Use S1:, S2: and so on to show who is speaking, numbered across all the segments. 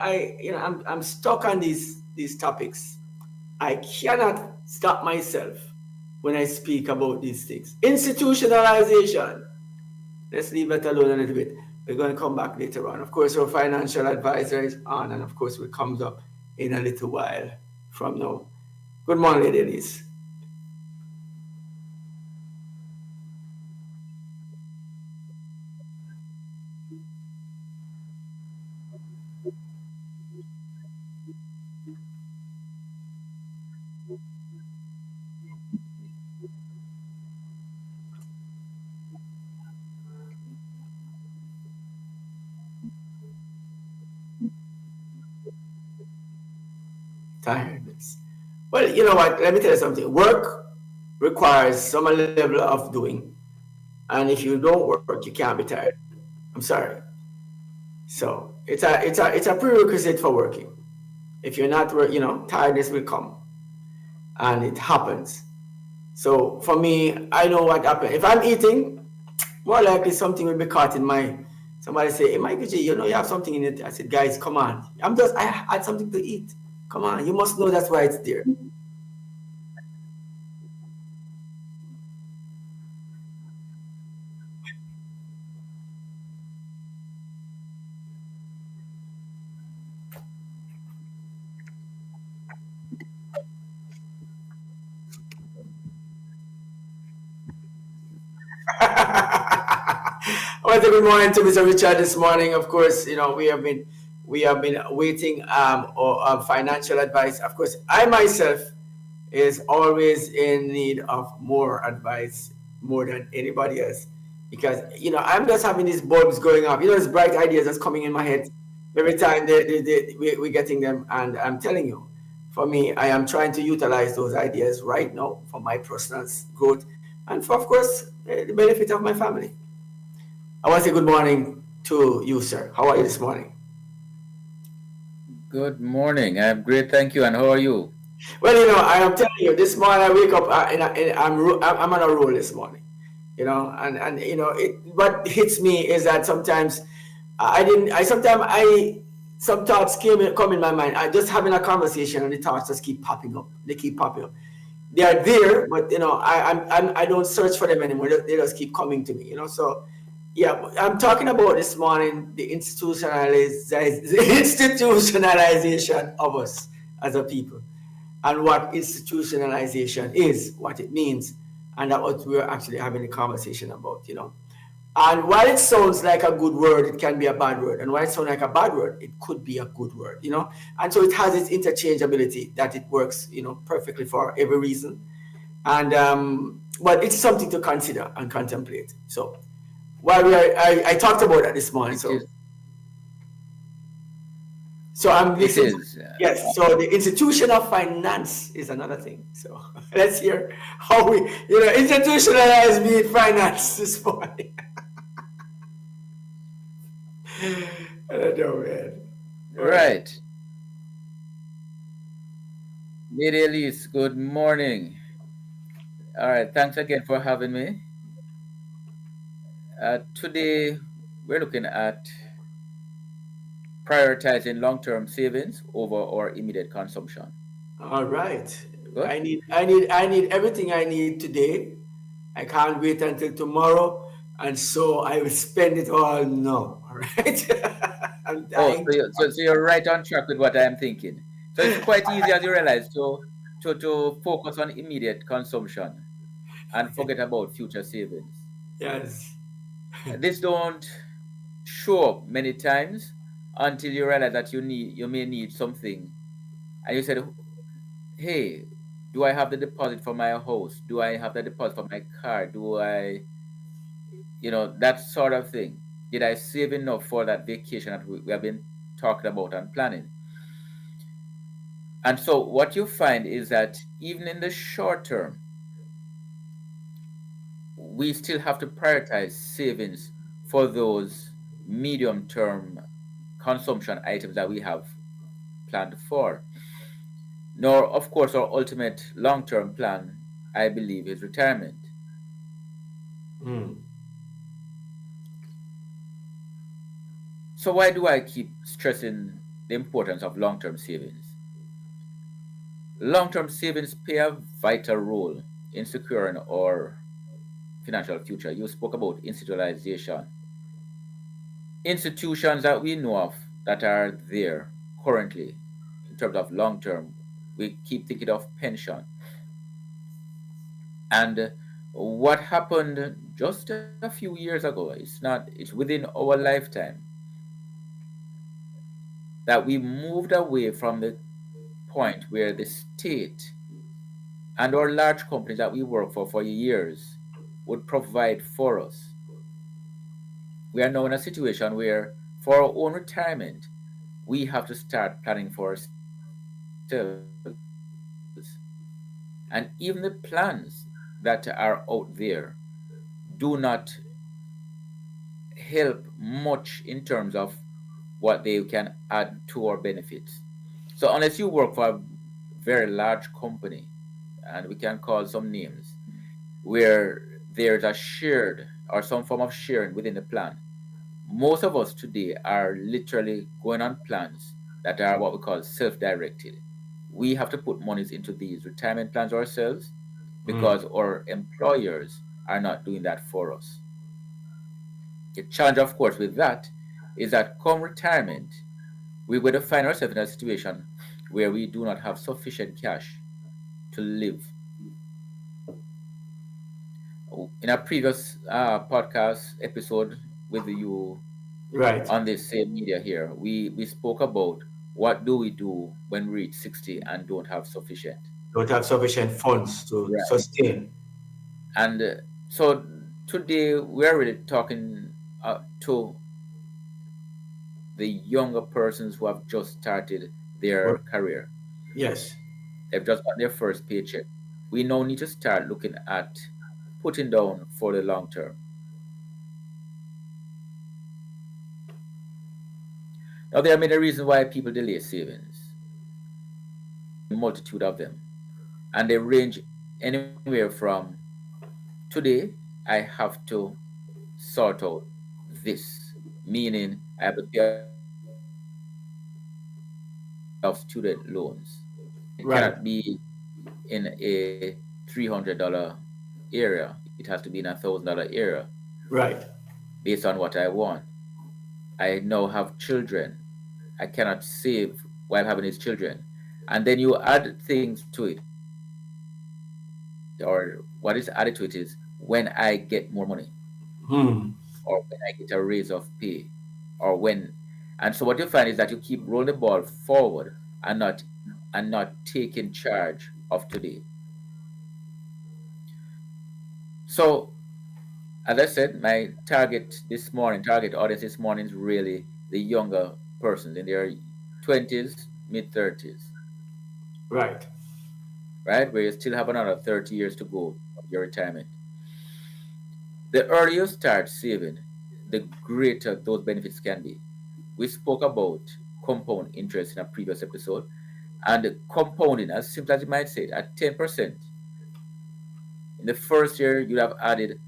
S1: I'm stuck on these topics. I cannot stop myself when I speak about these things. Institutionalization. Let's leave that alone a little bit. We're going to come back later on. Of course, our financial advisor is on, and of course, we comes up in a little while from now. Good morning, ladies. Tiredness. Well, you know what? Let me tell you something. Work requires some level of doing, and if you don't work, you can't be tired. I'm sorry. So it's a prerequisite for working. If you're not work, tiredness will come, and it happens. So for me, I know what happens. If I'm eating, more likely something will be caught in my. Somebody say, "Hey, Michael G, you have something in it." I said, "Guys, come on. I had something to eat. Come on, you must know that's why it's there." Well, good morning to Mr. Richard this morning. Of course, we have been waiting financial advice. Of course, I myself is always in need of more advice more than anybody else because I'm just having these bulbs going off. These bright ideas that's coming in my head every time we're getting them, and I'm telling you, for me, I am trying to utilize those ideas right now for my personal growth and for, of course, the benefit of my family. I want to say good morning to you, sir. How are you this morning?
S2: Good morning. I'm great, thank you. And how are you?
S1: Well, I am telling you, this morning I wake up I'm on a roll this morning, and what hits me is that sometimes I didn't, I sometimes I some thoughts come in my mind. I just having a conversation and the thoughts just keep popping up. They keep popping up. They are there, but I don't search for them anymore. They just keep coming to me. So yeah, I'm talking about this morning the institutionalization of us as a people, and what institutionalization is, what it means, and that what we're actually having a conversation about. And while it sounds like a good word, it can be a bad word. And while it sounds like a bad word, it could be a good word. And so it has its interchangeability that it works, perfectly for every reason. And but it's something to consider and contemplate. So while I talked about that this morning.
S2: It
S1: So
S2: is.
S1: so I'm
S2: It
S1: listening.
S2: is.
S1: Yes. So the institution of finance is another thing. So let's hear how we institutionalize be finance this morning. I don't know, man. All right.
S2: Right. Lady Elise, good morning. All right. Thanks again for having me. Today, we're looking at prioritizing long term savings over our immediate consumption.
S1: All right.
S2: Good?
S1: I need everything I need today. I can't wait until tomorrow, and so I will spend it all now. All right. I'm
S2: Oh,
S1: dying.
S2: so you're right on track with what I'm thinking. So it's quite easy, as you realize, to focus on immediate consumption and forget about future savings.
S1: Yes.
S2: This don't show up many times until you realize that you may need something, and you said, hey, do I have the deposit for my house? Do I have the deposit for my car? Do I, that sort of thing? Did I save enough for that vacation that we have been talking about and planning? And so what you find is that even in the short term, we still have to prioritize savings for those medium term consumption items that we have planned for. Nor, of course, our ultimate long term plan, I believe, is retirement.
S1: Mm.
S2: So, why do I keep stressing the importance of long-term savings. Long-term savings play a vital role in securing our financial future. You spoke about institutionalization. Institutions that we know of that are there currently in terms of long-term, we keep thinking of pension. And what happened just a few years ago, it's within our lifetime that we moved away from the point where the state and our large companies that we work for years would provide for us. We are now in a situation where, for our own retirement, we have to start planning for ourselves. And even the plans that are out there do not help much in terms of what they can add to our benefits. So unless you work for a very large company, and we can call some names, where there's a shared or some form of sharing within the plan, most of us today are literally going on plans that are what we call self-directed. We have to put monies into these retirement plans ourselves because our employers are not doing that for us. The challenge, of course, with that is that come retirement, we're going to find ourselves in a situation where we do not have sufficient cash to live. In a previous podcast episode with you
S1: Right.
S2: on this same media here, we spoke about what do we do when we reach 60 and don't have sufficient.
S1: Don't have sufficient funds to
S2: Right.
S1: sustain.
S2: And so today we're really talking to the younger persons who have just started their
S1: Or-
S2: career.
S1: Yes.
S2: They've just got their first paycheck. We now need to start looking at putting down for the long term. Now, there are many reasons why people delay savings, multitude of them, and they range anywhere from today, I have to sort out this, meaning I have to pay off student loans. It cannot be in
S1: Right.
S2: a $300 area, it has to be in $1,000 area
S1: Right.
S2: based on what I want. I now have children. I cannot save while having these children. And then you add things to it, or what is added to it is when I get more money, or when I get a raise of pay, or when. And so what you find is that you keep rolling the ball forward and not taking charge of today. So as I said, my target audience this morning is really the younger persons in their 20s, mid 30s,
S1: Right.
S2: right? Where you still have another 30 years to go of your retirement. The earlier you start saving, the greater those benefits can be. We spoke about compound interest in a previous episode, and compounding, as simple as you might say it, at 10%. In the first year, you'd have added,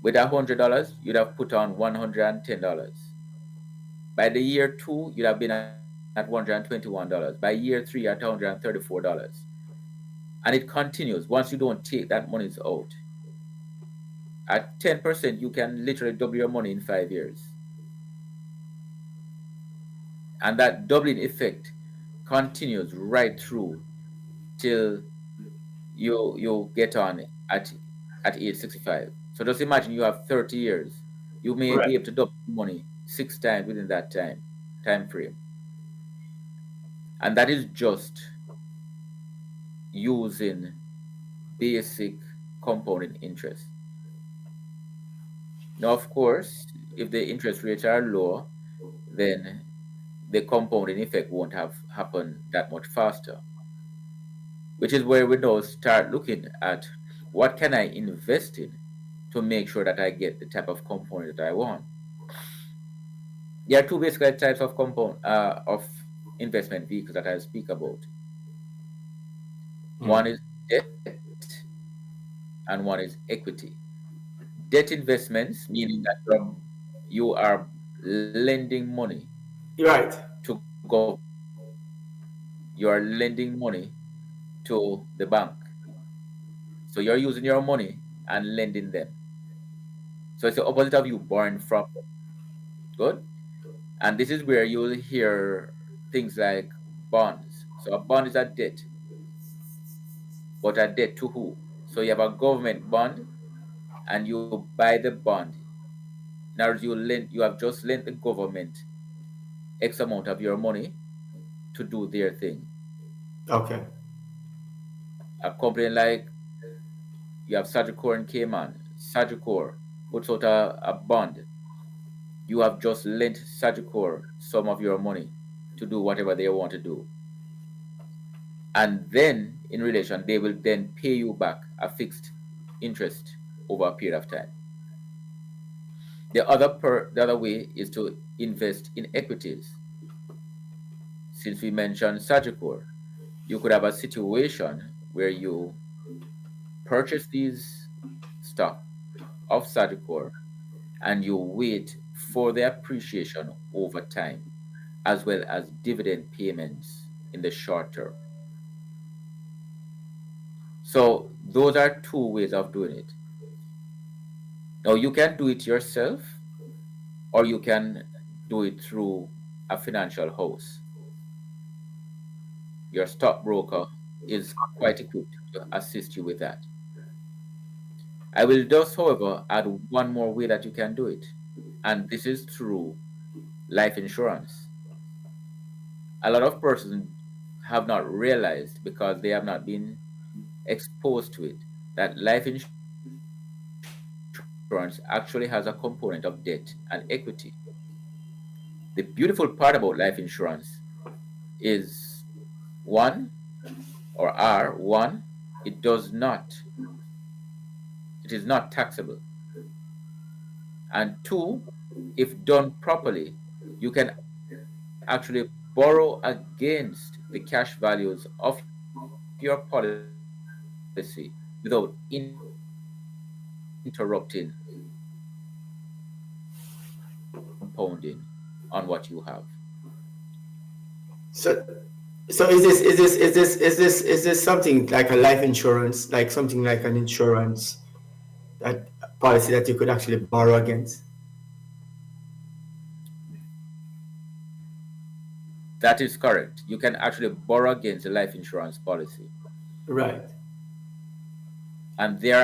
S2: with $100, you'd have put on $110. By the year two, you'd have been at $121. By year three, at $134. And it continues once you don't take that money out. At 10%, you can literally double your money in 5 years. And that doubling effect continues right through till you get on at age 65. So just imagine you have 30 years. You may
S1: Right.
S2: be able to double money 6 times within that time frame. And that is just using basic compounding interest. Now, of course, if the interest rates are low, then the compounding effect won't have happened that much faster, which is where we now start looking at what can I invest in to make sure that I get the type of compound that I want. There are two basic types of compound of investment vehicles that I speak about. One is debt and one is equity. Debt investments, meaning that you are lending money
S1: Right.
S2: to grow. government, you are lending money to the bank. So you're using your money and lending them. So it's the opposite of you borrowing from them. Good? And this is where you'll hear things like bonds. So a bond is a debt, but a debt to who? So you have a government bond and you buy the bond. In other words, you have just lent the government X amount of your money to do their thing.
S1: Okay.
S2: A company like you have Sagicor and Cayman. Sagicor puts out a bond. You have just lent Sagicor some of your money to do whatever they want to do. And then, in relation, they will then pay you back a fixed interest over a period of time. The other way is to invest in equities. Since we mentioned Sagicor, you could have a situation where you purchase these stock of Sagicor and you wait for the appreciation over time, as well as dividend payments in the short term. So those are two ways of doing it. Now you can do it yourself or you can do it through a financial house. Your stockbroker is quite equipped to assist you with that. I will just, however, add one more way that you can do it, and this is through life insurance. A lot of persons have not realized because they have not been exposed to it that life insurance actually has a component of debt and equity. The beautiful part about life insurance is one one, it does not, it is not taxable. And two, if done properly, you can actually borrow against the cash values of your policy without interrupting the compounding on what you have.
S1: So, so is this something like a life insurance, like something like an insurance that policy that you could actually borrow against?
S2: That is correct. You can actually borrow against a life insurance policy.
S1: Right.
S2: And there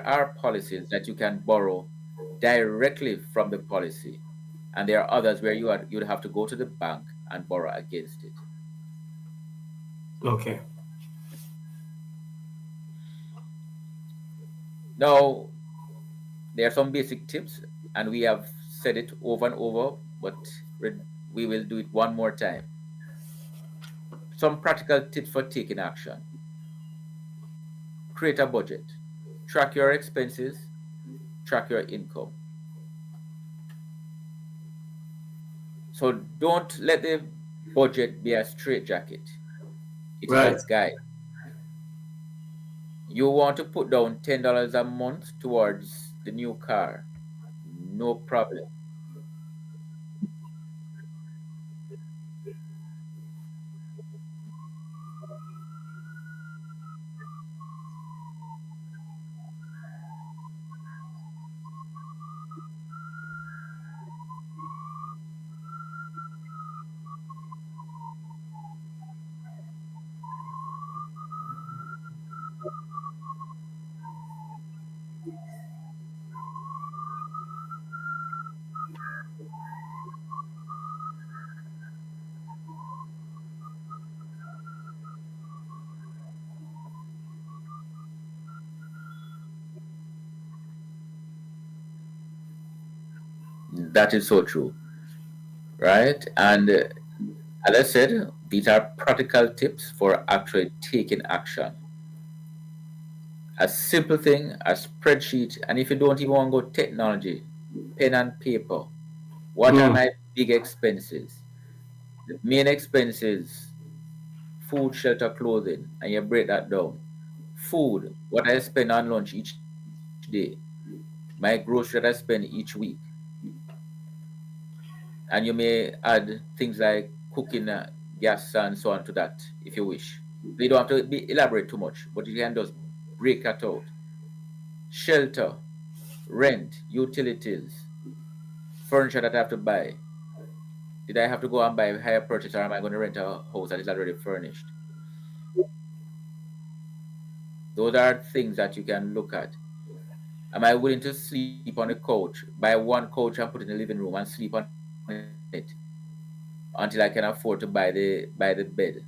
S2: are policies that you can borrow directly from the policy, and there are others where you'd have to go to the bank and borrow against it.
S1: Okay.
S2: Now, there are some basic tips, and we have said it over and over, but we will do it one more time. Some practical tips for taking action: create a budget, track your expenses, track your income. So don't let the budget be a straitjacket. It is a
S1: Right.
S2: guide. You want to put down $10 a month towards the new car. No problem. That is so true, right? And as I said, these are practical tips for actually taking action. A simple thing, a spreadsheet, and if you don't even want to go technology, pen and paper. What are
S1: Mm.
S2: my big expenses? The main expenses: food, shelter, clothing, and you break that down. Food, what I spend on lunch each day, my grocery that I spend each week, and you may add things like cooking, gas, and so on to that, if you wish. You don't have to be elaborate too much, but you can just break that out. Shelter, rent, utilities, furniture that I have to buy. Did I have to go and buy a higher purchase, or am I going to rent a house that is already furnished? Those are things that you can look at. Am I willing to sleep on the couch, buy one couch and put it in the living room and sleep on it until I can afford to buy the bed?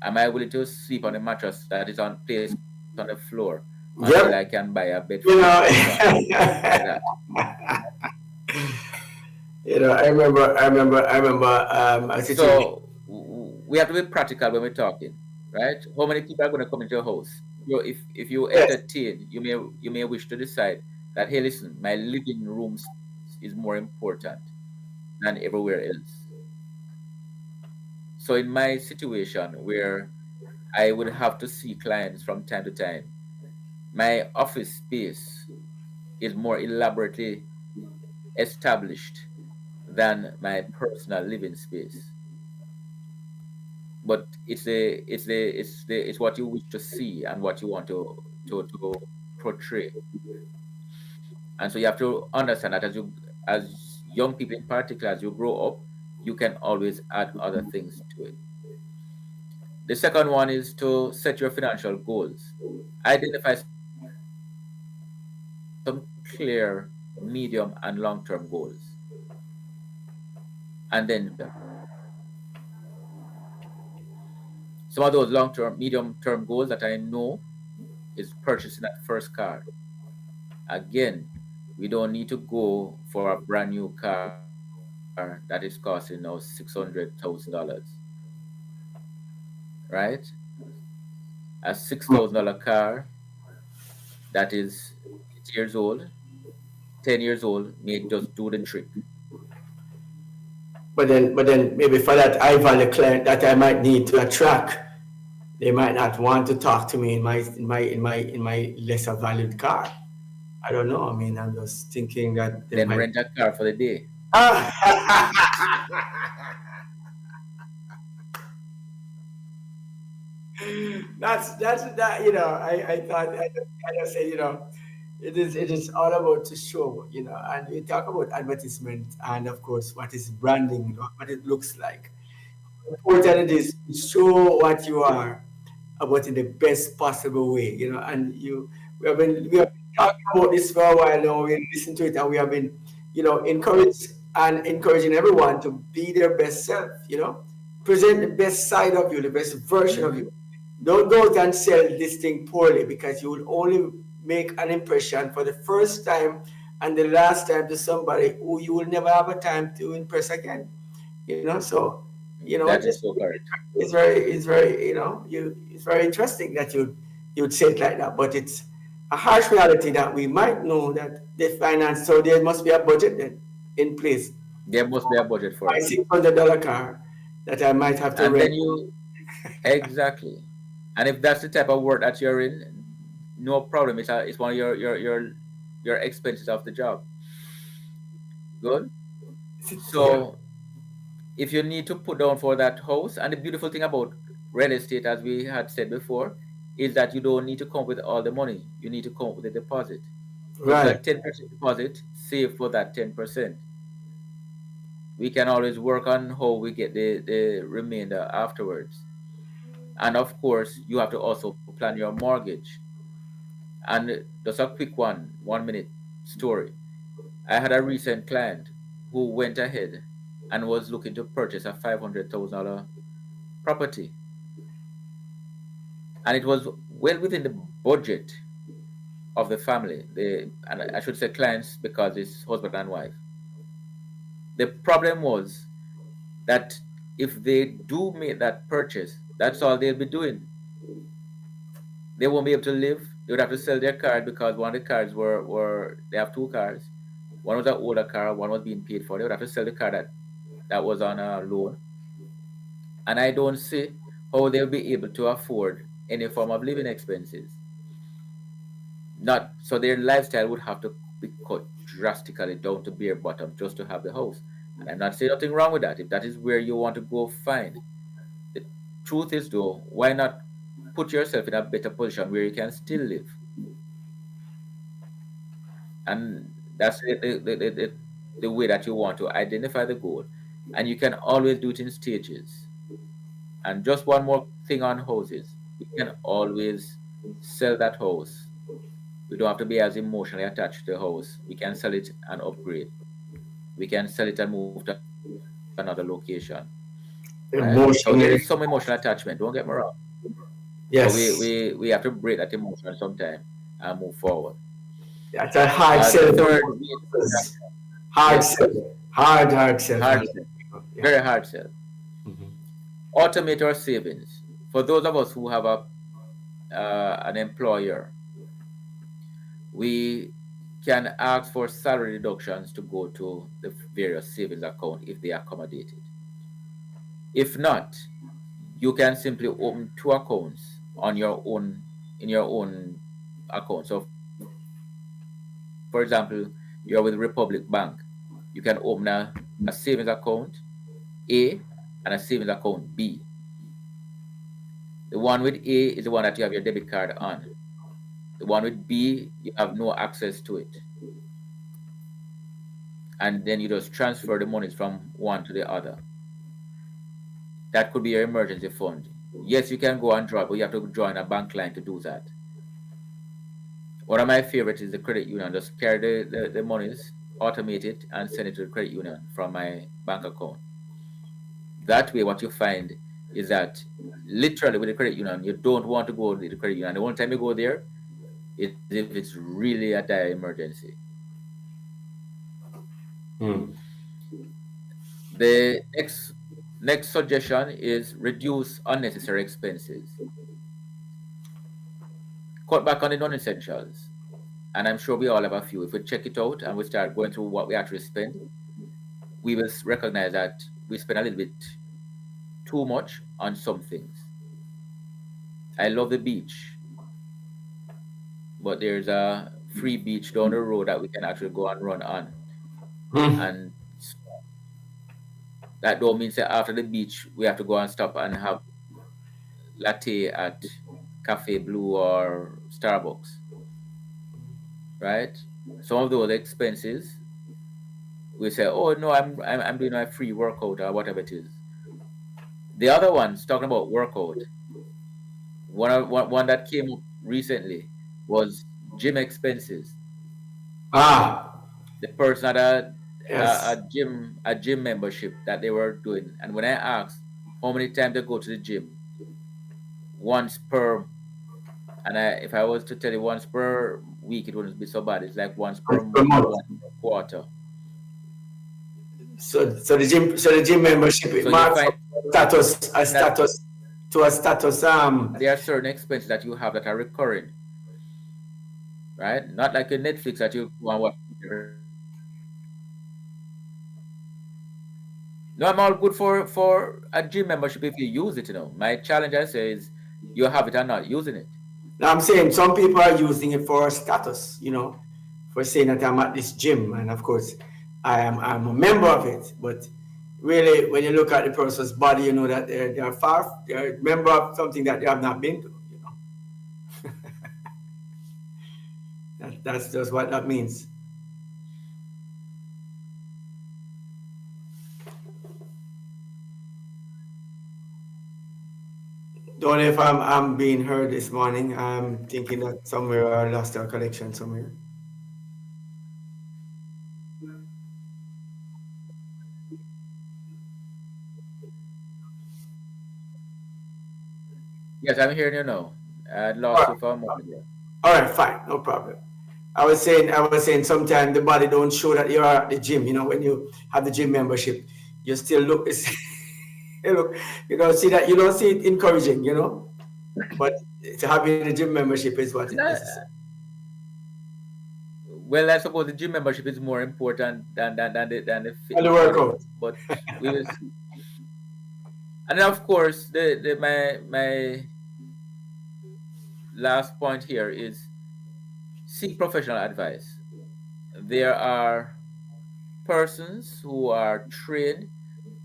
S2: Am I willing to sleep on a mattress that is on placed on the floor until I can buy a
S1: Yep.
S2: bed frame and so
S1: You
S2: on
S1: know,
S2: like that?
S1: I remember a situation.
S2: So we have to be practical when we're talking, right? How many people are going to come into your house? If you
S1: Yes.
S2: entertain, you may wish to decide that, hey, listen, my living room space is more important than everywhere else. So in my situation where I would have to see clients from time to time, my office space is more elaborately established than my personal living space. But it's what you wish to see and what you want to portray. And so you have to understand that as young people in particular, as you grow up, you can always add other things to it. The second one is to set your financial goals. Identify some clear medium and long-term goals, and then some of those long-term, medium-term goals that I know is purchasing that first car. Again, we don't need to go for a brand new car that is costing now $600,000, right? A $6,000 car that is 8 years old, 10 years old may just do the trick.
S1: But then maybe for that high value client that I might need to attract, they might not want to talk to me in my lesser valued car. I don't know. I mean, I'm just thinking that they
S2: Then
S1: might.
S2: rent a car for the day.
S1: That's that. I thought I just said, it is all about to show, and we talk about advertisement and of course what is branding, what it looks like. Important it is to show what you are about in the best possible way, and we have been talking about this for a while now. We listen to it and we have been, encouraging everyone to be their best self, present the best side of you, the best version of
S2: Hmm.
S1: you. Don't go out and sell this thing poorly, because you will only make an impression for the first time and the last time to somebody who you will never have a time to impress again. So
S2: That is so correct.
S1: it's very interesting that you'd say it like that, but it's a harsh reality that we might know that the finance, so there must be a budget then in place.
S2: There must be a budget for
S1: My
S2: it.
S1: $600 car that I might have to
S2: And
S1: rent.
S2: then exactly. And if that's the type of work that you're in, no problem. It's one of your expenses of the job. Good.
S1: Yeah.
S2: So if you need to put down for that house, and the beautiful thing about real estate, as we had said before, is that you don't need to come up with all the money. You need to come up with a deposit. If you're
S1: Right.
S2: 10% deposit, save for that 10%. We can always work on how we get the remainder afterwards. And of course, you have to also plan your mortgage. And just a quick 1 minute story. I had a recent client who went ahead and was looking to purchase a $500,000 property. And it was well within the budget of the family. And I should say clients because it's husband and wife. The problem was that if they do make that purchase, that's all they'll be doing. They won't be able to live. They would have to sell their car because one of the cars were they have two cars. One was an older car, one was being paid for. They would have to sell the car that was on a loan. And I don't see how they'll be able to afford any form of living expenses. Not so their lifestyle would have to be cut drastically down to bare bottom just to have the house. And I'm not saying nothing wrong with that. If that is where you want to go, fine. The truth is, though, why not put yourself in a better position where you can still live? And that's the way that you want to identify the goal. And you can always do it in stages. And just one more thing on houses. We can always sell that house. We don't have to be as emotionally attached to the house. We can sell it and upgrade. We can sell it and move to another location. Right? So there is some emotional
S1: Emotionally,
S2: attachment, don't get me wrong. But
S1: yes,
S2: we have to break that emotion sometime and move forward.
S1: that's a hard
S2: The
S1: sell for
S2: third
S1: most
S2: way,
S1: persons. Hard
S2: yes,
S1: sell, hard sell for a
S2: hard
S1: lot
S2: sell,
S1: of people. Yeah.
S2: very hard sell. Automate our savings. For those of us who have an employer, we can ask for salary deductions to go to the various savings account if they accommodate it. If not, you can simply open two accounts on your own in your own account. So, for example, you're with Republic Bank, you can open a savings account A and a savings account B. The one with A is the one that you have your debit card on. The one with B, you have no access to it. And then you just transfer the monies from one to the other. That could be your emergency fund. Yes, you can go and draw, but you have to join a bank line to do that. One of my favorites is the credit union. Just carry the monies, automate it, and send it to the credit union from my bank account. That way, what you find is that literally with the credit union, you don't want to go to the credit union. The only time you go there is if it's really a dire emergency.
S1: Mm.
S2: The next suggestion is reduce unnecessary expenses. Cut back on the non-essentials. And I'm sure we all have a few. If we check it out and we start going through what we actually spend, we will recognize that we spend a little bit too much on some things. I love the beach, but there's a free beach down the road that we can actually go and run on.
S1: Mm.
S2: And that don't mean that after the beach we have to go and stop and have latte at Cafe Blue or Starbucks, right? Some of those expenses we say, oh no, I'm doing my free workout or whatever it is. The other ones talking about workout, one that came up recently was gym expenses.
S1: Ah,
S2: The person had
S1: yes.
S2: a gym membership that they were doing, and when I asked how many times they go to the gym, once per, and if I was to tell you once per week, it wouldn't be so bad. It's like once per
S1: Once per
S2: month or
S1: month.
S2: once per quarter.
S1: So the gym membership it
S2: So you
S1: marks
S2: find
S1: up status a
S2: that
S1: status to a status
S2: there are certain expenses that you have that are recurring, right? Not like a Netflix that you go and watch every month. No, I'm all good for a gym membership if you use it. My challenge I say is you have it or not using it.
S1: Now I'm saying some people are using it for status, for saying that I'm at this gym, and of course, I'm a member of it. But really, when you look at the person's body, you know that they're a member of something that they have not been to. That's just what that means. Don't know if I'm being heard this morning. I'm thinking that somewhere I lost our connection somewhere.
S2: Yes, I'm hearing you now. I
S1: All
S2: lost
S1: right,
S2: you for a moment there.
S1: all right, fine, no problem. I was saying sometimes the body don't show that you are at the gym. When you have the gym membership, you still look, you look, see that you don't see it encouraging, but having the gym membership is what it
S2: No,
S1: is.
S2: well, I suppose the gym membership is more important than the
S1: And the
S2: fitness study,
S1: workout.
S2: but we will see. And then, of course, my last point here is seek professional advice. There are persons who are trained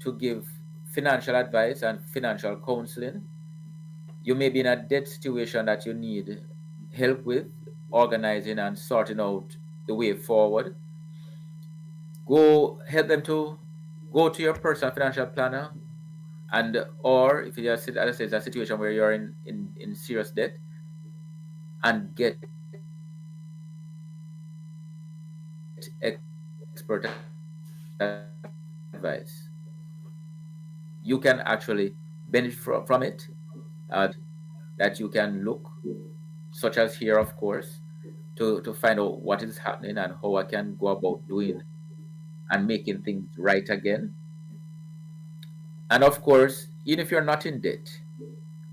S2: to give financial advice and financial counseling. You may be in a debt situation that you need help with organizing and sorting out the way forward. Go help them to go to your personal financial planner, and or if you just, as I say, it's a situation where you're in serious debt, and get expert advice. You can actually benefit from it. That you can look, such as here, of course, to find out what is happening and how I can go about doing and making things right again. And of course, even if you're not in debt,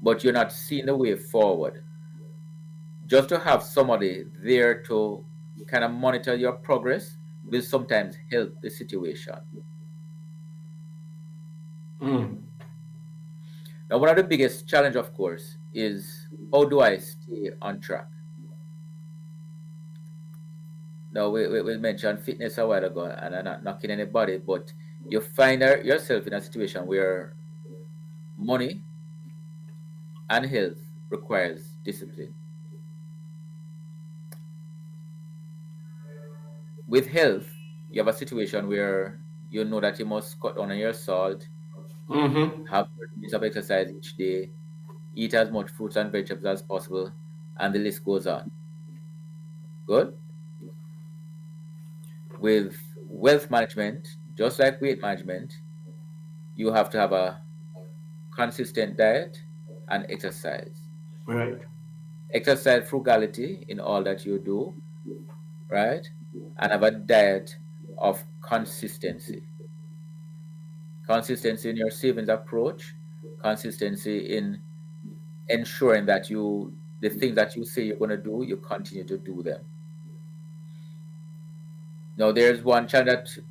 S2: but you're not seeing the way forward, just to have somebody there to kind of monitor your progress will sometimes help the situation.
S1: Mm.
S2: Now, one of the biggest challenge, of course, is how do I stay on track? Now, we mentioned fitness a while ago, and I'm not knocking anybody, but you find yourself in a situation where money and health requires discipline. With health, you have a situation where you know that you must cut down on your salt,
S1: Mm-hmm.
S2: have 30 minutes of exercise each day, eat as much fruits and vegetables as possible, and the list goes on. Good. With wealth management, just like weight management, you have to have a consistent diet and exercise.
S1: Right.
S2: Exercise frugality in all that you do, right? And have a diet of consistency. Consistency in your savings approach, consistency in ensuring that the things that you say you're going to do, you continue to do them. Now, there's one challenge that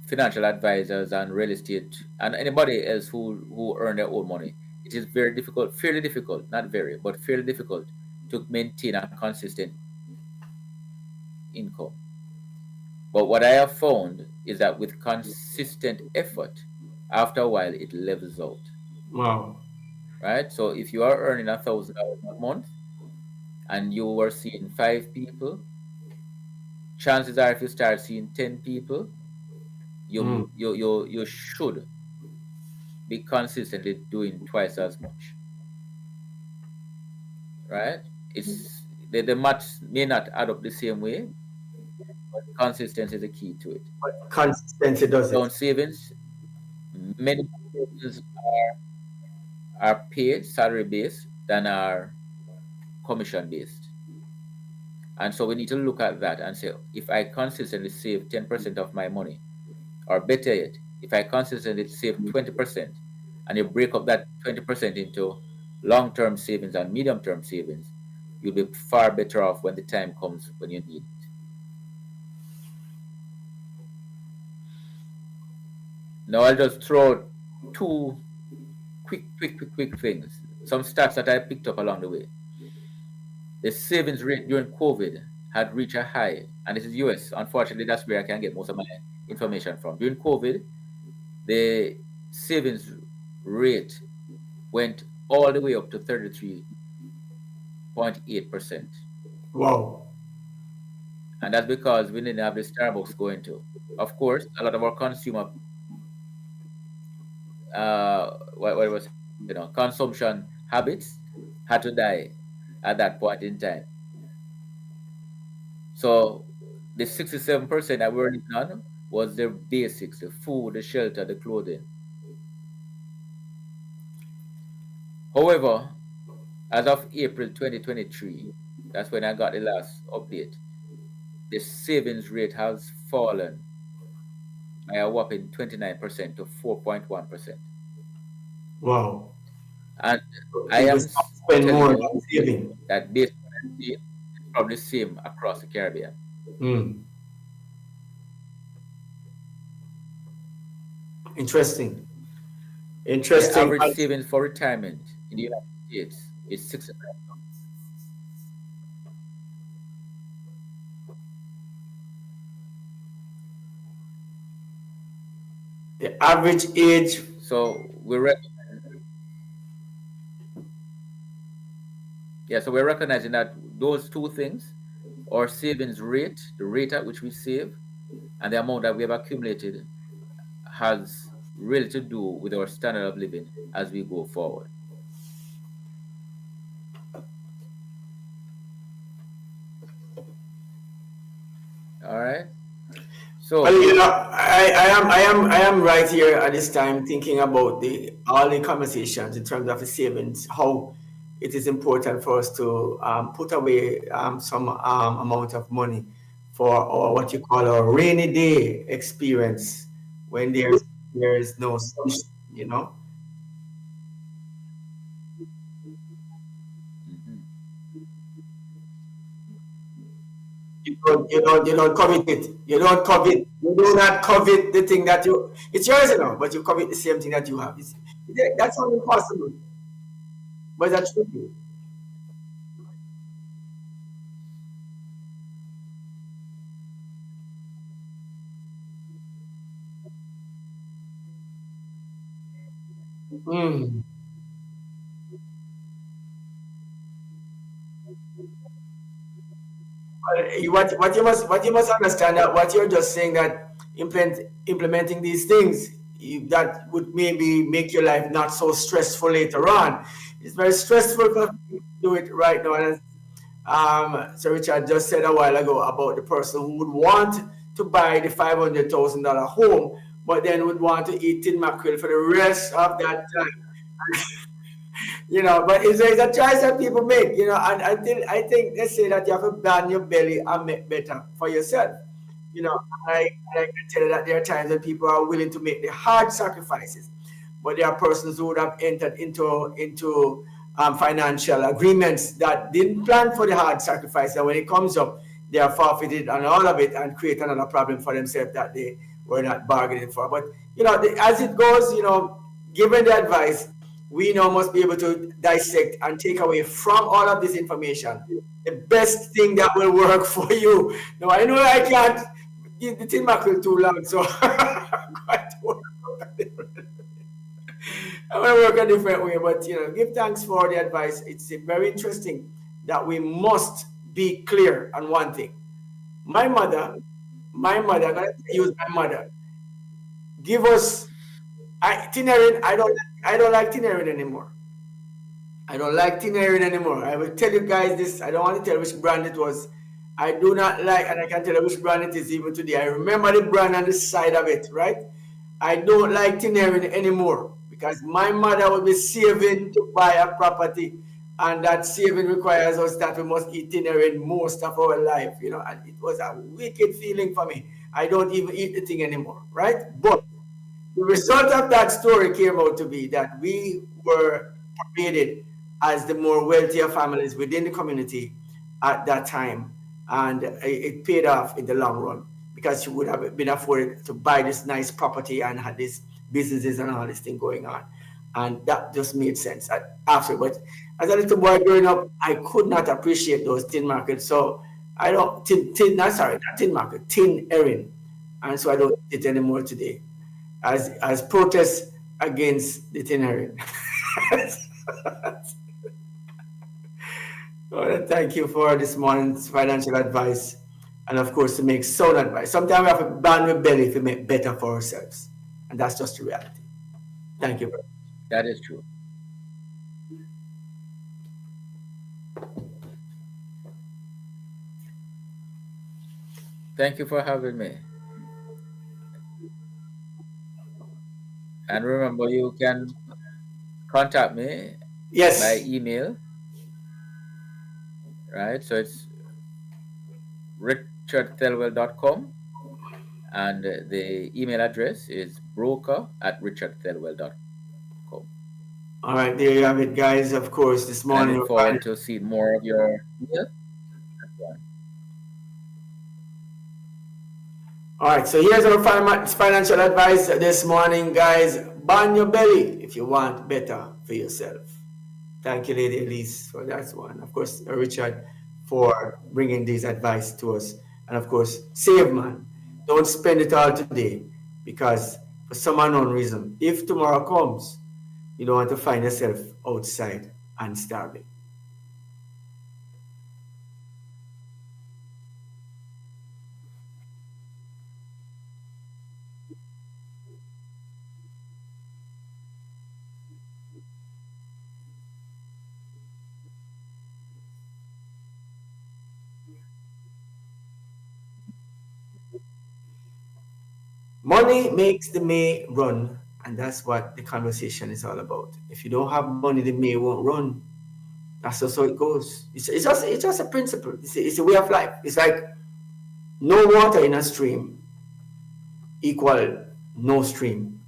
S2: financial advisors and real estate and anybody else who earn their own money, it is very difficult, fairly difficult, not very, but fairly difficult to maintain a consistent income. But what I have found is that with consistent effort, after a while, it levels out,
S1: Wow.
S2: right? So if you are earning $1,000 a month and you are seeing 5 people, chances are if you start seeing 10 people,
S1: Mm.
S2: you should be consistently doing twice as much, right? It's the maths may not add up the same way, but consistency is the key to it.
S1: But consistency does
S2: Now,
S1: it.
S2: in savings, many savings are paid salary based than are commission based. And so we need to look at that and say, if I consistently save 10% of my money, or better yet, if I consistently save 20%, and you break up that 20% into long term savings and medium term savings, you'll be far better off when the time comes when you need it. Now, I'll just throw two quick things. Some stats that I picked up along the way. The savings rate during COVID had reached a high, and this is US. Unfortunately, that's where I can get most of my information from. During COVID, the savings rate went all the way up to 33.8%.
S1: Wow.
S2: And that's because we didn't have the Starbucks going to. Of course, a lot of our consumer, what was, consumption habits had to die at that point in time. So the 67% that we were living on was the basics, the food, the shelter, the clothing. However, as of April 2023, that's when I got the last update, the savings rate has fallen by a whopping 29% to 4.1%.
S1: Wow.
S2: And
S1: So
S2: I
S1: people
S2: am
S1: spend
S2: telling
S1: more
S2: you
S1: than saving.
S2: that based on what I'm seeing, it's probably the same across the Caribbean.
S1: Mm. Interesting.
S2: The
S1: Interesting.
S2: average savings for retirement in the United States is 69.
S1: The average age.
S2: So we're so we're recognizing that those two things, our savings rate, the rate at which we save, and the amount that we have accumulated, has really to do with our standard of living as we go forward. All right. So
S1: Well, I am right here at this time thinking about the all the conversations in terms of the savings, how it is important for us to put away some amount of money for our, what you call our rainy day experience when there is no sunshine, you know.
S2: mhm.
S1: You don't covet it. You don't covet. You do not covet the thing that you. It's yours, you know, but you covet the same thing that you have. That's not impossible, but that's true. Mm. What you must understand that what you're just saying that implementing these things that would maybe make your life not so stressful later on. It's very stressful for people to do it right now. And so Richard just said a while ago about the person who would want to buy the $500,000 home, but then would want to eat tin mackerel for the rest of that time. You know, but it's a choice that people make, you know, and I think they say that you have to ban your belly and make better for yourself. You know, I can tell you that there are times when people are willing to make the hard sacrifices, but there are persons who would have entered into financial agreements that didn't plan for the hard sacrifice, and when it comes up, they are forfeited on all of it and create another problem for themselves that they were not bargaining for. But you know, as it goes, you know, given the advice, we now must be able to dissect and take away from all of this information the best thing that will work for you. Now, I know I can't give the tin mackerel too long, so I'm going to work on a different, I'm going to work a different way. But, you know, give thanks for the advice. It's very interesting that we must be clear on one thing. My mother, I'm going to use my mother. Give us, Tinarian, I don't like Tinarian anymore. I don't like tin herring anymore. I will tell you guys this. I don't want to tell which brand it was. I do not like, and I can tell you which brand it is even today. I remember the brand on the side of it, right? I don't like tin herring anymore because my mother would be saving to buy a property, and that saving requires us that we must eat tin herring most of our life, you know. And it was a wicked feeling for me. I don't even eat the thing anymore, right? But the result of that story came out to be that we were pervaded as the more wealthier families within the community at that time. And it paid off in the long run because she would have been afforded to buy this nice property and had these businesses and all this thing going on. And that just made sense after. But as a little boy growing up, I could not appreciate those tin markets. So I don't, not tin market, tin herring. And so I don't eat it anymore today as protest against the tin herring. Well, thank you for this morning's financial advice, and of course to make sound advice. Sometimes we have to ban with belly to make better for ourselves, and that's just the reality. Thank you.
S2: That is true. Thank you for having me. And remember, you can contact me by
S1: Yes,
S2: email, right? So it's richardthelwell.com, and the email address is broker@richardthelwell.com.
S1: all right, there you have it, guys. Of course, this
S2: And I
S1: morning
S2: look
S1: we're
S2: forward to seeing more of your email.
S1: all right, so here's our financial advice this morning, guys. Ban your belly if you want better for yourself. Thank you, Lady Elise, for that one. Of course, Richard, for bringing this advice to us. And of course, save, man. Don't spend it all today because for some unknown reason. If tomorrow comes, you don't want to find yourself outside and starving. Money makes the May run, and that's what the conversation is all about. If you don't have money, the May won't run. That's just how it goes. It's just a principle. It's a way of life. It's like no water in a stream equal no stream.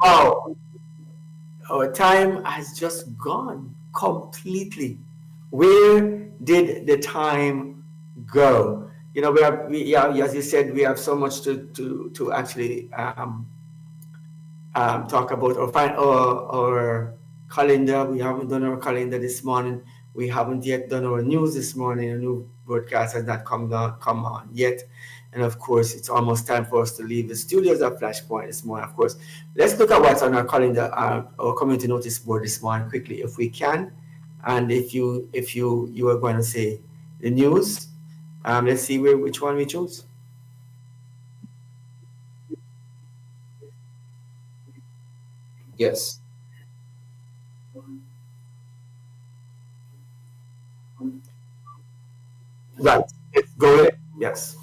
S1: Oh, our time has just gone completely. Where did the time go? Yeah, as you said, we have so much to actually talk about or find our calendar. We haven't done our calendar this morning. We haven't yet done our news this morning. A new broadcast has not come on yet. And of course, it's almost time for us to leave the studios at Flashpoint this morning. Of course, let's look at what's on our calendar, our community notice board this morning quickly, if we can. And if you are going to say the news, let's see which one we choose. Yes. Right. Let's go ahead. Yes.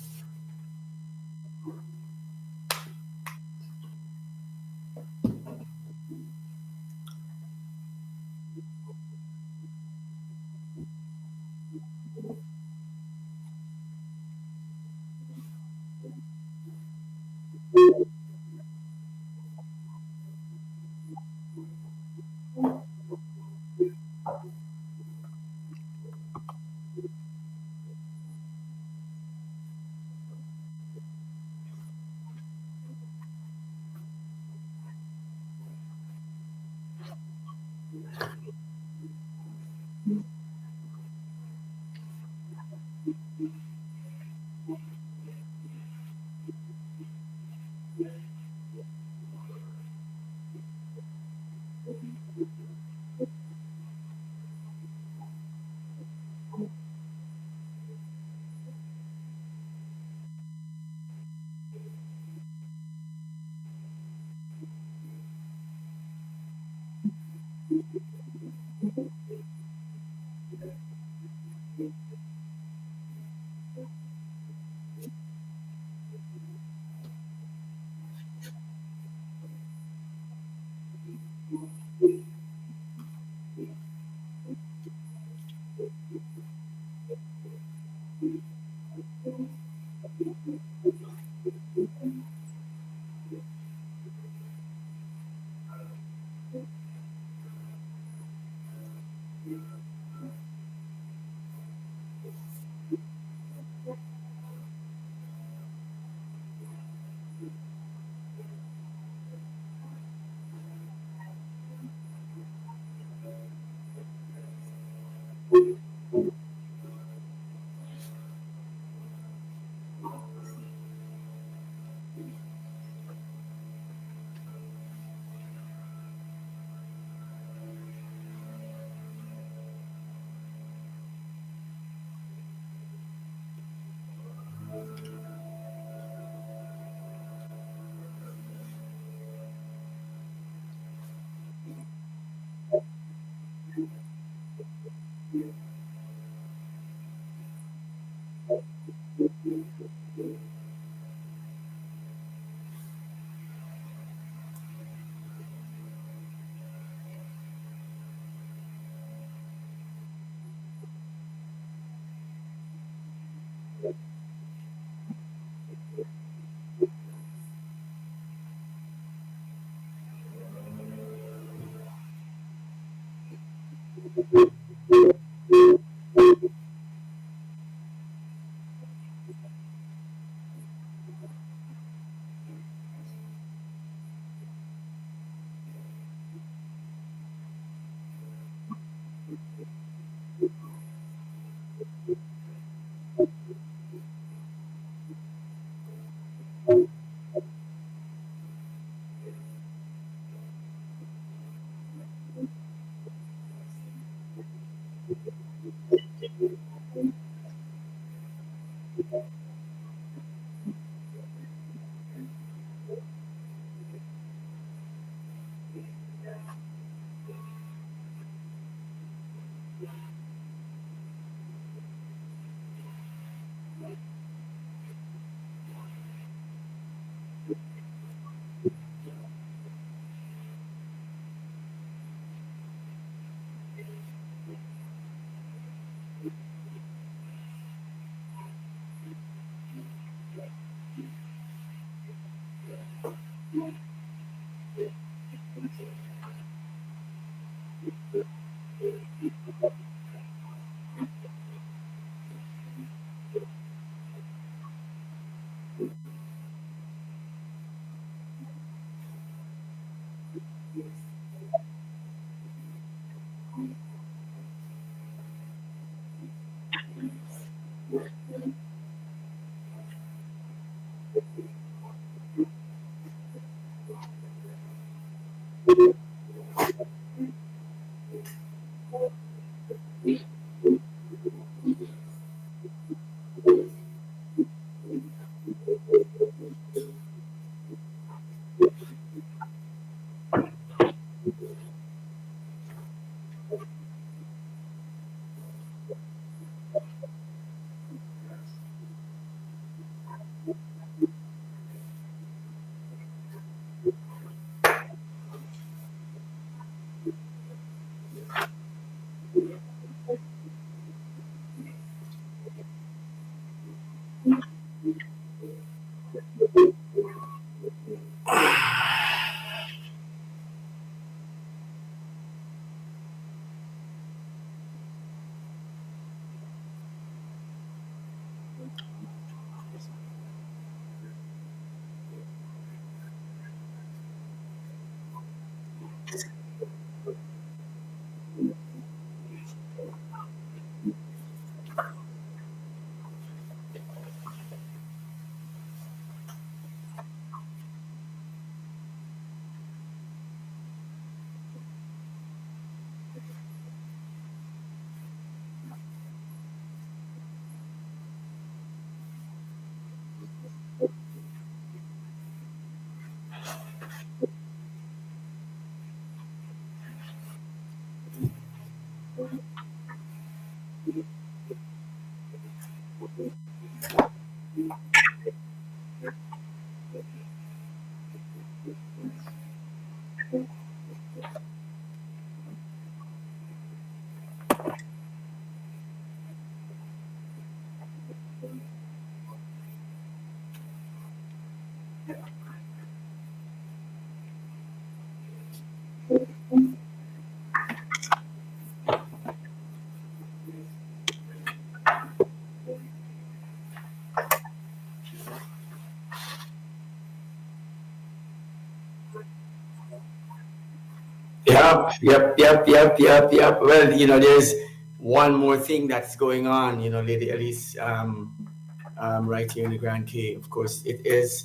S1: Yep. Well, there's one more thing that's going on, Lady Elise, right here in the Grand K. Of course, it is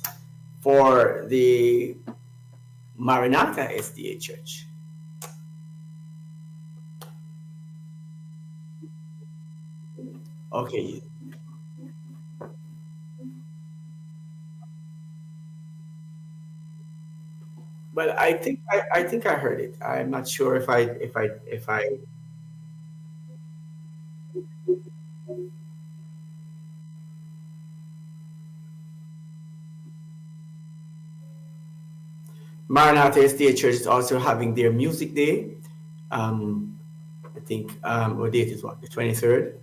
S1: for the Maranatha SDA Church. Okay. Well, I think I heard it. I'm not sure if I Maranatha SDA Church is also having their music day. Um, I think what date is what? The 23rd.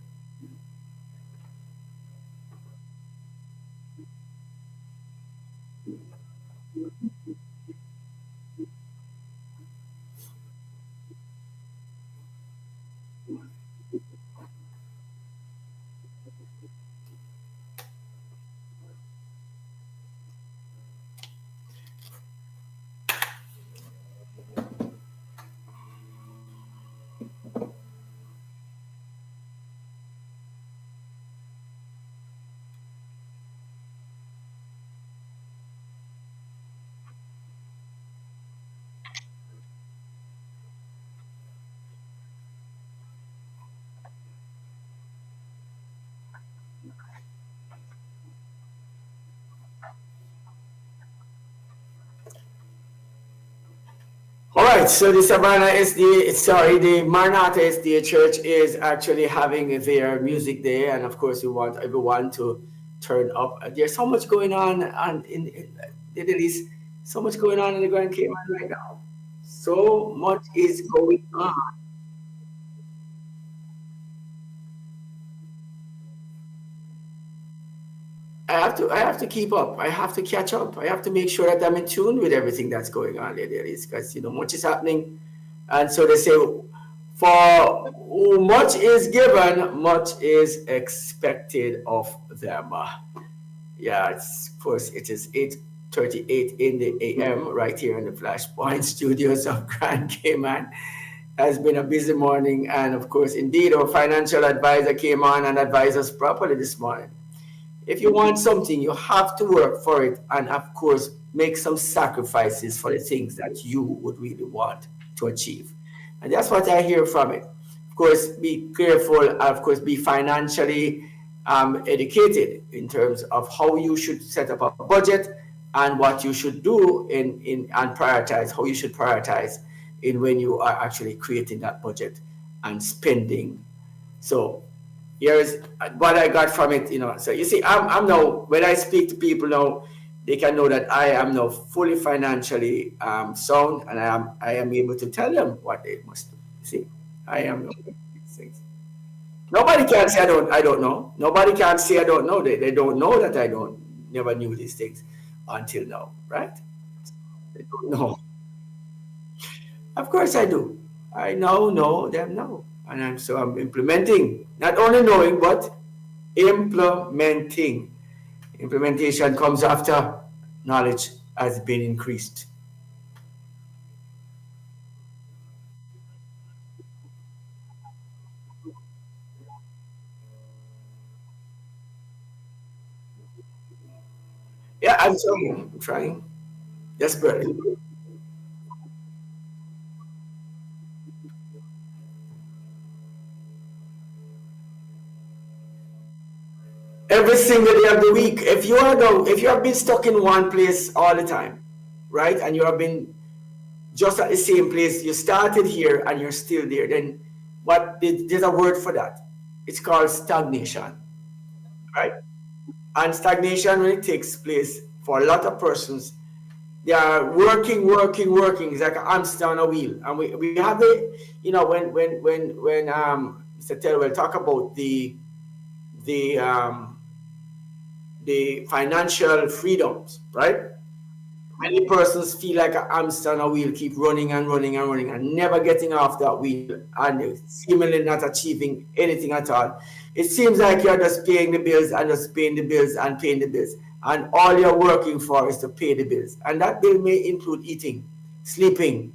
S1: All right, so the Savannah SDA, sorry, the Maranatha SDA Church is actually having their music day, and of course, we want everyone to turn up. There's so much going on, and in the Middle East, so much going on in the Grand Cayman right now. So much is going on. I have to keep up. I have to catch up. I have to make sure that I'm in tune with everything that's going on there is because much is happening. And so they say, for who much is given, much is expected of them. Yeah, of course it is 8:38 in the AM right here in the Flashpoint studios of Grand Cayman. Has been a busy morning, and of course, indeed, our financial advisor came on and advised us properly this morning. If you want something, you have to work for it, and of course, make some sacrifices for the things that you would really want to achieve. And that's what I hear from it. Of course, be careful, of course, be financially educated in terms of how you should set up a budget and what you should do and prioritize, how you should prioritize in when you are actually creating that budget and spending. So here's what I got from it. So you see, I'm now, when I speak to people now, they can know that I am now fully financially sound, and I am able to tell them what they must do. See, I am. Nobody can say I don't know. Nobody can say I don't know. They don't know that I don't never knew these things until now, right? They don't know. Of course I do. I now know them now. And I'm implementing, not only knowing, but implementing. Implementation comes after knowledge has been increased. Yeah, I'm trying. I'm trying desperately. Every single day of the week. If you have been stuck in one place all the time, right, and you have been just at the same place, you started here and you're still there, then there's a word for that. It's called stagnation, right? And stagnation, when it takes place for a lot of persons, they are working, working, working. It's like a hamster on a wheel. And we have when Mr. Taylor will talk about the um, the financial freedoms, right? Many persons feel like a hamster on a wheel, keep running and running and running and never getting off that wheel, and seemingly not achieving anything at all. It seems like you're just paying the bills and just paying the bills and paying the bills. And all you're working for is to pay the bills. And that bill may include eating, sleeping,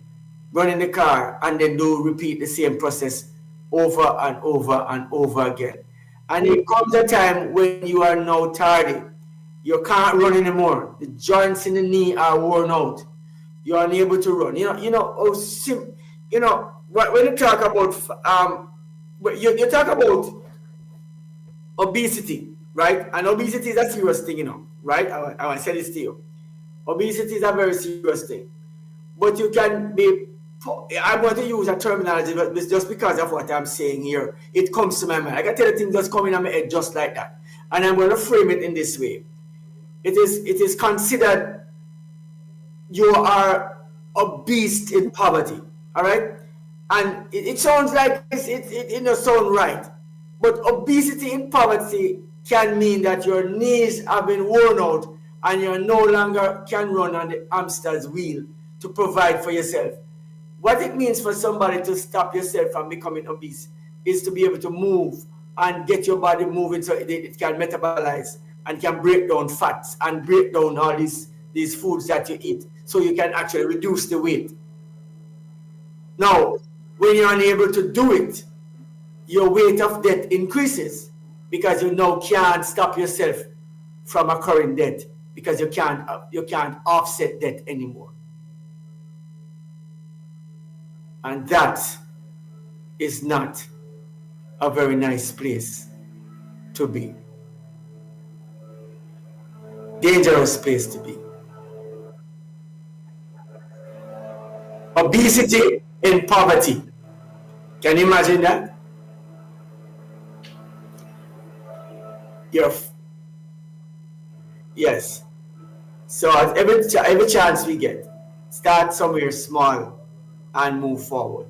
S1: running the car, and then do repeat the same process over and over and over again. And it comes a time when you are now tardy. You can't run anymore. The joints in the knee are worn out. You're unable to run. When you talk about you talk about obesity, right? And obesity is a serious thing, right? I said this to you. Obesity is a very serious thing. But you can be, I'm going to use a terminology, but it's just because of what I'm saying here. It comes to my mind. I can tell the thing just coming on my head just like that. And I'm going to frame it in this way. It is considered you are obese in poverty, all right? And it sounds like it doesn't sound right. But obesity in poverty can mean that your knees have been worn out and you no longer can run on the hamster's wheel to provide for yourself. What it means for somebody to stop yourself from becoming obese is to be able to move and get your body moving so it can metabolize and can break down fats and break down all these foods that you eat so you can actually reduce the weight. Now, when you're unable to do it, your weight of debt increases because you now can't stop yourself from occurring debt because you can't offset debt anymore. And that is not a very nice place to be. dangerous place to be. Obesity and poverty. Can you imagine that? Yes. So at every chance we get, start somewhere small and move forward.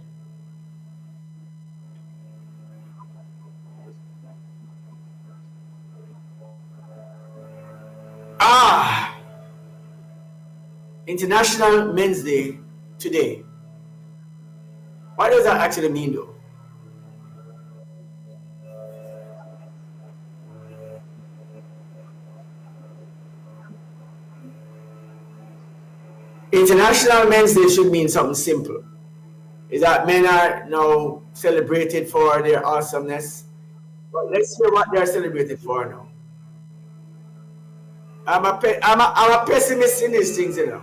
S1: Ah, International Men's Day today. What does that actually mean, though? International Men's Day should mean something simple. Is that men are now celebrated for their awesomeness? But let's hear what they're celebrated for now. I'm a pessimist in these things, you know.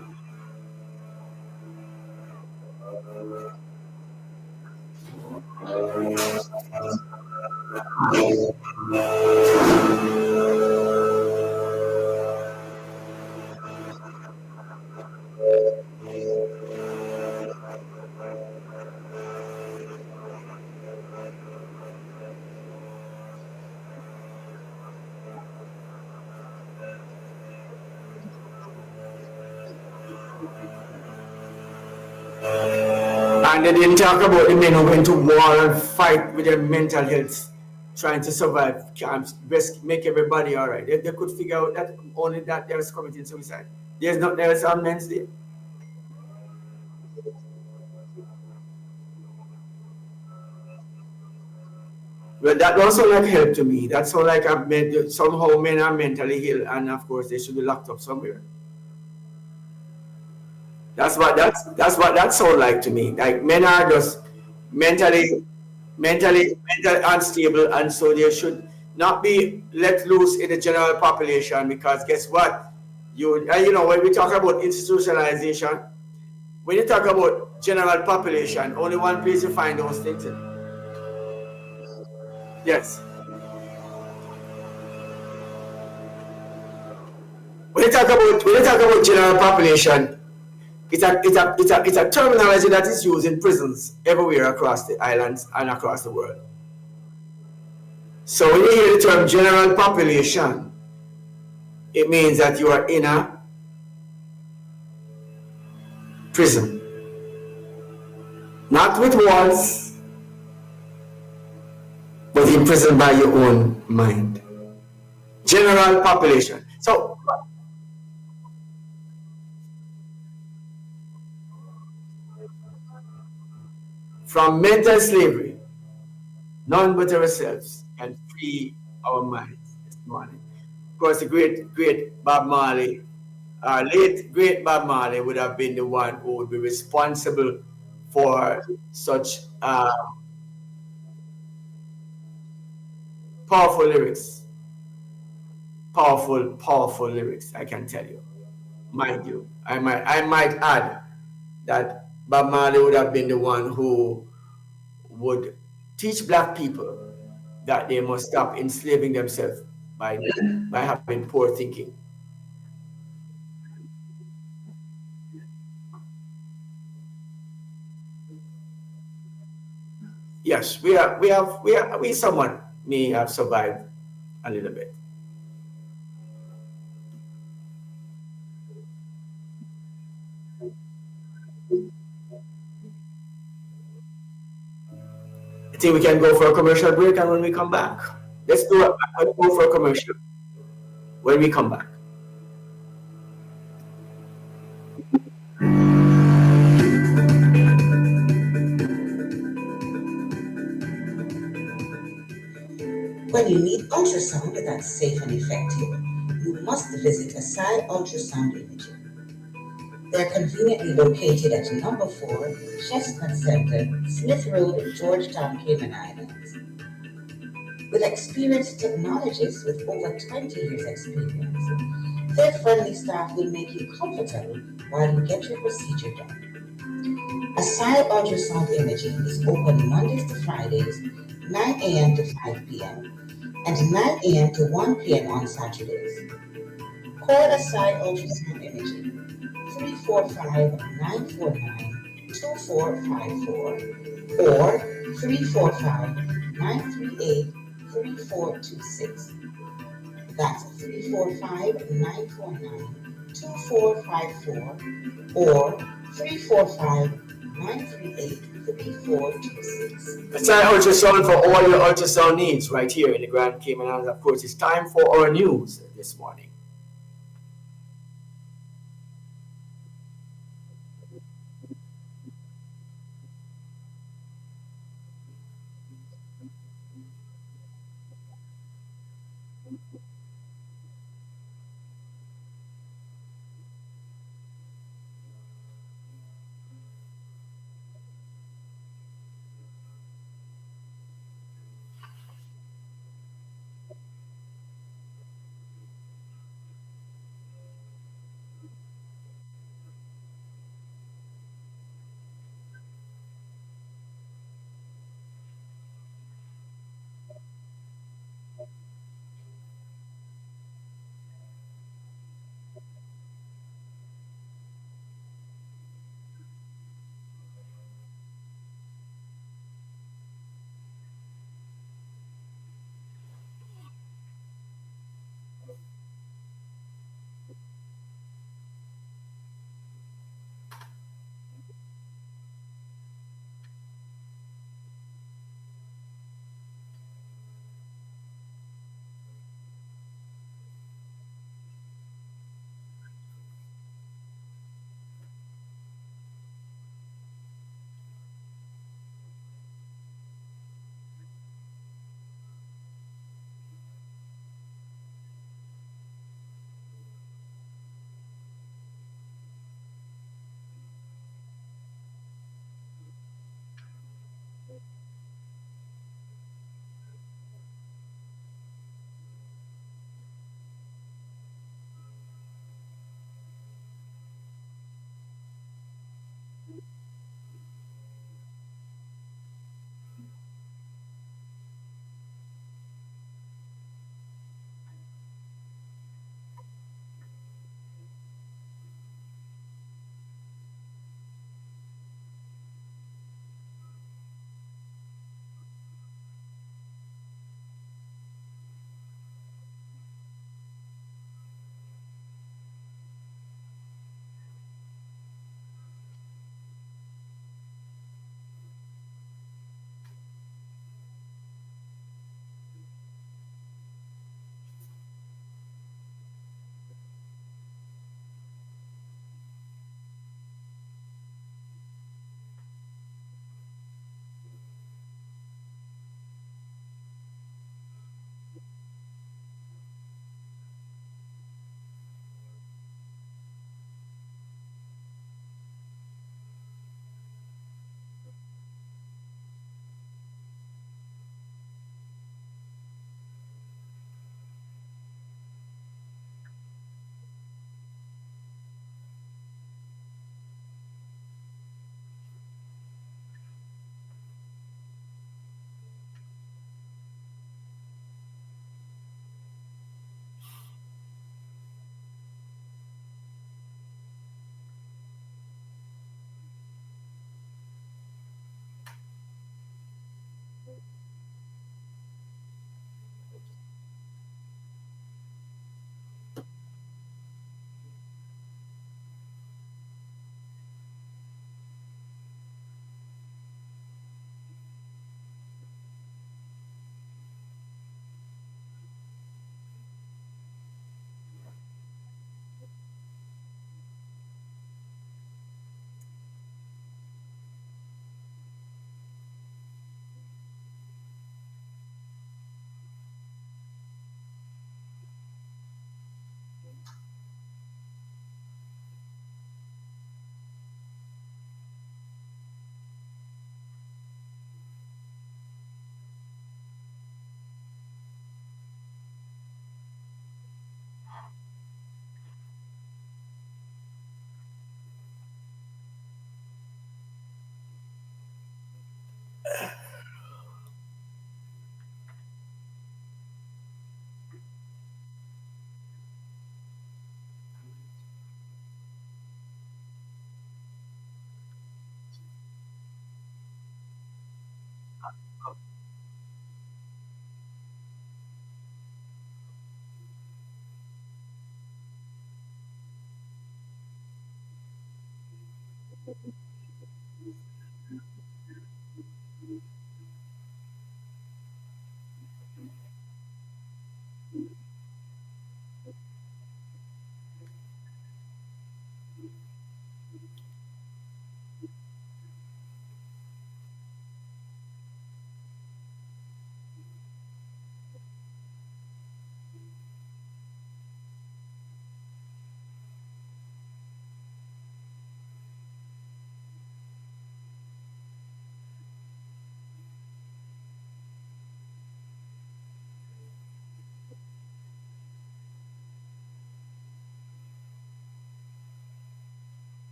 S1: And they didn't talk about the men who went to war and fight with their mental health, trying to survive camps, make everybody all right. They could figure out that only that they was committing suicide. There's nothing else on Men's Day. Well, that don't sound like help to me. That sounds like somehow men are mentally ill, and of course they should be locked up somewhere. That's what that sounds like to me. Like men are just mentally mentally unstable, and so they should not be let loose in the general population, because guess what? You know, when we talk about institutionalization, when you talk about general population, only one place you find those things in. Yes. When you talk about general population, it's a terminology that is used in prisons everywhere across the islands and across the world. So when you hear the term general population, it means that you are in a prison, not with walls, but imprisoned by your own mind. General population. So from mental slavery, none but ourselves can free our minds this morning. Of course, the great Bob Marley, late great Bob Marley, would have been the one who would be responsible for such powerful lyrics. Powerful lyrics, I can tell you. Mind you, I might add that Bob Marley would have been the one who would teach black people that they must stop enslaving themselves by by having poor thinking. Yes, we somewhat may have survived a little bit. I think we can go for a commercial break, and when we come back, let's go for a commercial when we come back.
S3: When you need ultrasound that's safe and effective, you must visit Asai Ultrasound Imaging. They're conveniently located at number 4, Chestnut Center, Smith Road, Georgetown, Cayman Islands. With experienced technologists with over 20 years' experience, their friendly staff will make you comfortable while you get your procedure done. Asai Ultrasound Imaging is open Mondays to Fridays, 9 a.m. to 5 p.m., and 9 a.m. to 1 p.m. on Saturdays. Call Aside Ultrasound Imaging 345-949-2454 or 345-938-3426. That's 345-949-2454 or 345-938-3426.
S1: It's an ultrasound for all your ultrasound needs right here in the Grand Cayman Islands. Of course, it's time for our news this morning.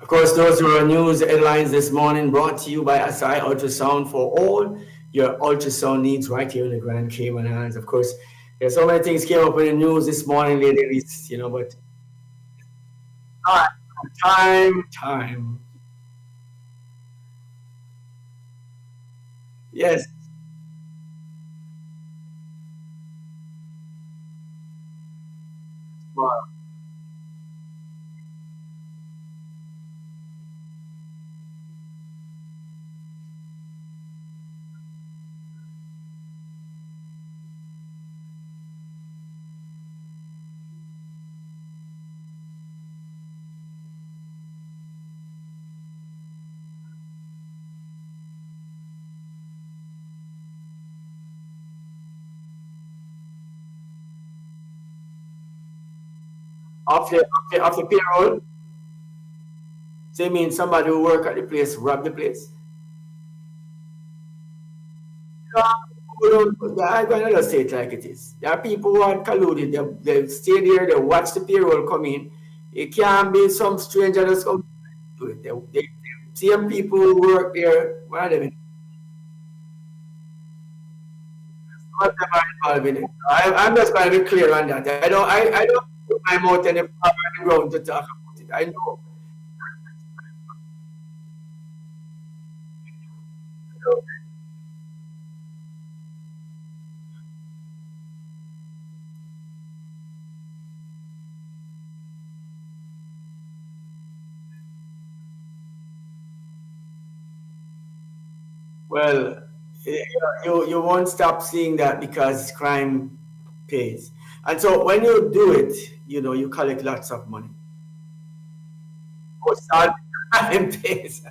S1: Of course, those were news headlines this morning brought to you by SI Ultrasound for all your ultrasound needs right here in the Grand Cayman Islands. Of course, there's so many things came up in the news this morning, ladies, but time. Yes. Off the payroll. So you mean somebody who work at the place rob the place? No, I'm going to just say it like it is. There are people who are colluded. They stay there, they watch the payroll come in. It can't be some stranger that's come to it. Same people who work there, what are they? What am I involved in it? I'm just going to be clear on that. I don't put my mouth in the ground to talk about it. I know. Well, you won't stop seeing that because crime pays. And so when you do it, you collect lots of money. Oh, start crime pays.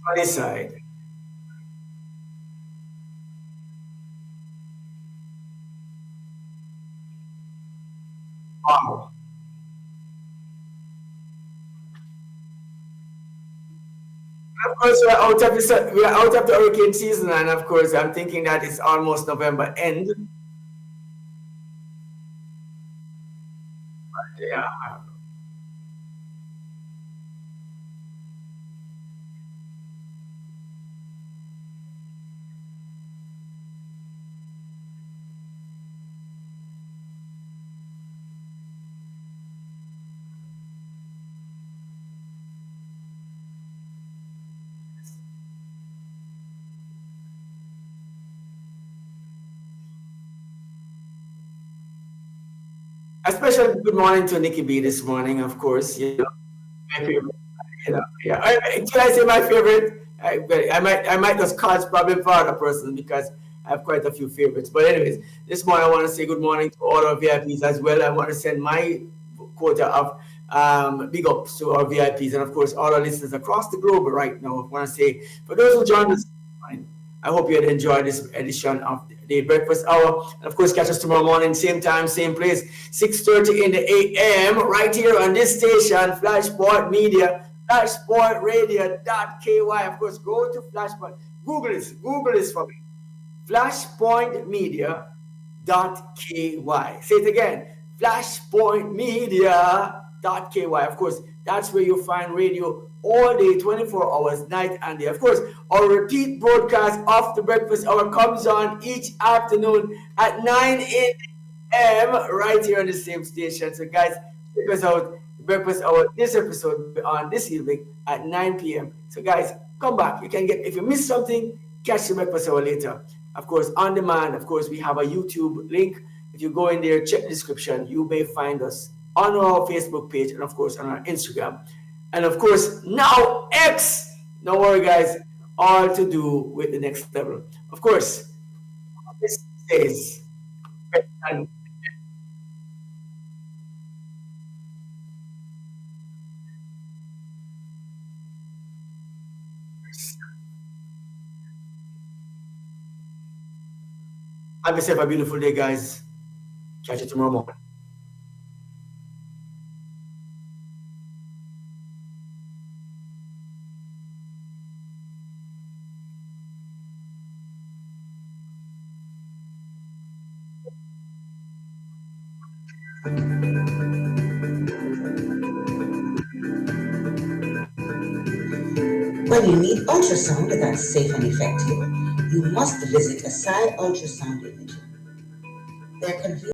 S1: Money side. Wow. Of course, we're out of the hurricane season, and of course, I'm thinking that it's almost November end. Yeah. A special good morning to Nikki B this morning, of course. My favorite. Yeah. Can I say my favorite? I might just cause problem for other person because I have quite a few favorites. But anyways, this morning I want to say good morning to all our VIPs as well. I want to send my quota of big ups to our VIPs and of course all our listeners across the globe right now. I want to say for those who joined us, I hope you had enjoyed this edition of the Breakfast Hour. And of course, catch us tomorrow morning, same time, same place, 6:30 in the a.m. right here on this station, Flashpoint Media, flashpointradio.ky. Of course, go to Flashpoint. Google this for me. flashpointmedia.ky. Say it again, flashpointmedia.ky. Of course, that's where you find radio all day, 24 hours, night and day. Of course, our repeat broadcast of the breakfast hour comes on each afternoon at 9 a.m. right here on the same station. So, guys, check us out. Breakfast hour. This episode will be on this evening at 9 p.m. So, guys, come back. You can get, if you missed something, catch the breakfast hour later. Of course, on demand. Of course, we have a YouTube link. If you go in there, check the description, you may find us on our Facebook page and, of course, on our Instagram. And, of course, now X. Don't worry, guys. All to do with the next level. Of course, this says, and have yourself a beautiful day, guys. Catch you tomorrow morning.
S3: When you need ultrasound that's safe and effective, you must visit Asai Ultrasound Imaging. Their convenient